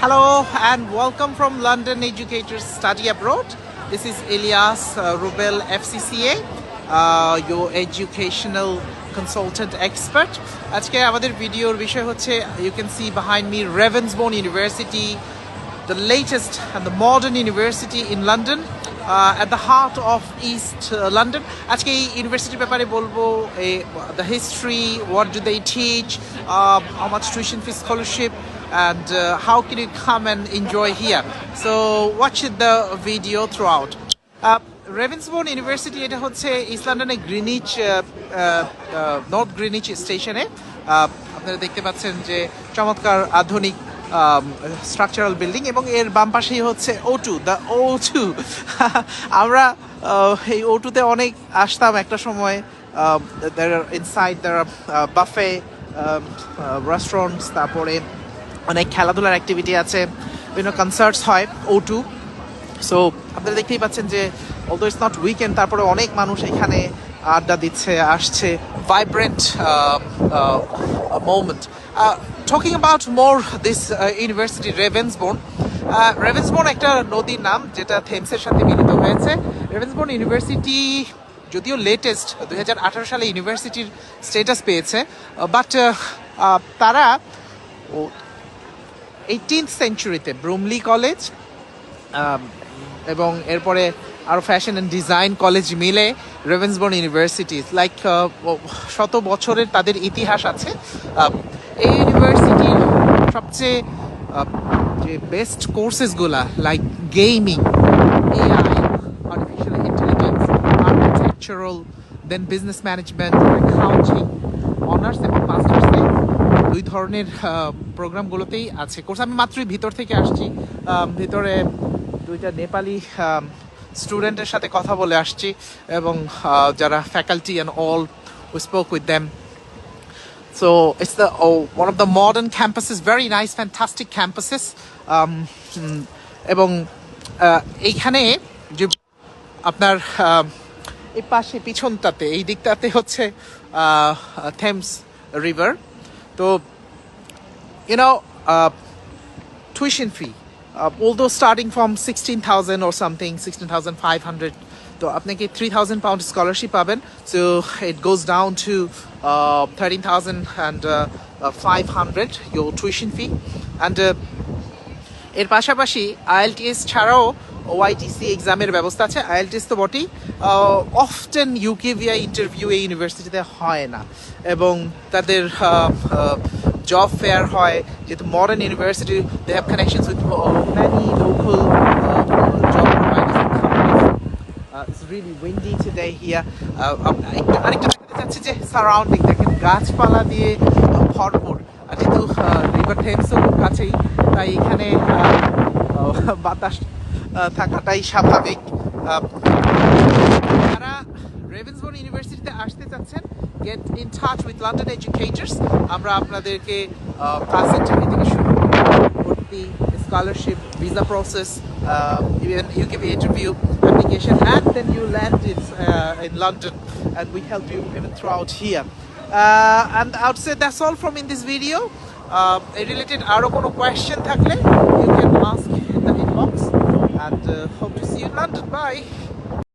Hello and welcome from London Educators Study Abroad. This is Ilias Rubel, FCCA, your educational consultant expert. আজকে আমাদের ভিডিওর বিষয় হচ্ছে, you can see behind me Ravensbourne University, the latest and the modern university in London, at the heart of East London. আজকে এই ইউনিভার্সিটির ব্যাপারে বলবো, the history, what do they teach, how much tuition fee, scholarship, and how can you come and enjoy here. So watch the video throughout. Ravensbourne University এটা হচ্ছে east লন্ডনের Greenidge, north Greenidge স্টেশনে। আপনারা দেখতে পাচ্ছেন যে চমৎকার আধুনিক স্ট্রাকচারাল বিল্ডিং, এবং এর বাম পাশেই হচ্ছে O2, দ্য O2 আমরা এই O2-তে অনেক আসতাম একটা সময়। Inside there are buffet restaurants, তারপরে অনেক খেলাধুলার অ্যাক্টিভিটি আছে, বিভিন্ন কনসার্টস হয় O2। সো আপনারা দেখতেই পাচ্ছেন যে although it's not weekend, তারপরে অনেক মানুষ এখানে আড্ডা দিচ্ছে, আসছে, vibrant moment. Talking about more this university, Ravensbourne একটা নদীর নাম যেটা থেমসের সাথে মিলিত হয়েছে। Ravensbourne ইউনিভার্সিটি যদিও লেটেস্ট 2018 সালে ইউনিভার্সিটির স্ট্যাটাস পেয়েছে, বাট তারা 18th সেঞ্চুরিতে ব্রুমলি কলেজ এবং এরপরে আরও ফ্যাশন অ্যান্ড ডিজাইন কলেজ মিলে রেভেন্সবোর্ন ইউনিভার্সিটি, লাইক শত বছরের তাদের ইতিহাস আছে। এই ইউনিভার্সিটির সবচেয়ে যে বেস্ট কোর্সেসগুলা, like gaming, AI, artificial intelligence, architectural, then business management, accounting, honours এবং মাস্টার্সে দুই ধরনের প্রোগ্রামগুলোতেই আছে কোর্স। আমি মাত্রই ভিতর থেকে আসছি, ভিতরে দুইটা নেপালি স্টুডেন্টের সাথে কথা বলে আসছি, এবং যারা faculty and all, we spoke with them. So it's one of the modern campuses, very nice, fantastic campuses. এবং এইখানে যে আপনার এই পাশে পিছনটাতে, এই দিকটাতে হচ্ছে থেমস রিভার। তো tuition fee, although starting from 16,000 or something, 16,500, তো আপনি কি 3,000 pound scholarship পাবেন, so it goes down to 13,500 your tuition fee. And এর পাশাপাশি IELTS ছাড়াও OITC এক্সামের ব্যবস্থা আছে। IELTS তো বটেই, অফটেন ইউকেভিআই ইন্টারভিউ এই ইউনিভার্সিটিতে হয় না, এবং তাদের জব ফেয়ার হয়, যেহেতু modern university, they have connections with many local job providers and companies. It's really windy today here. আরেকটা দেখাতে চাচ্ছি যে সারাউন্ডিং দেখেন গাছপালা দিয়ে ভরপুর, আর যেহেতু রিভার থেমসও খুব কাছেই, তাই এখানে বাতাস থাকাটাই স্বাভাবিক। যারা রেভেন্সবোর্ন ইউনিভার্সিটিতে আসতে চাচ্ছেন, get in touch with London Educators. আমরা আপনাদেরকে ক্লাস ইন্টারভিউ থেকে শুরু ভর্তি, scholarship, visa process, even UKB interview application, and then you land it in London, and we help you even throughout here. And I would say that's all from in this video. Related আরো কোনো question থাকলে you can ask in the inbox, and hope to see you in London. Bye.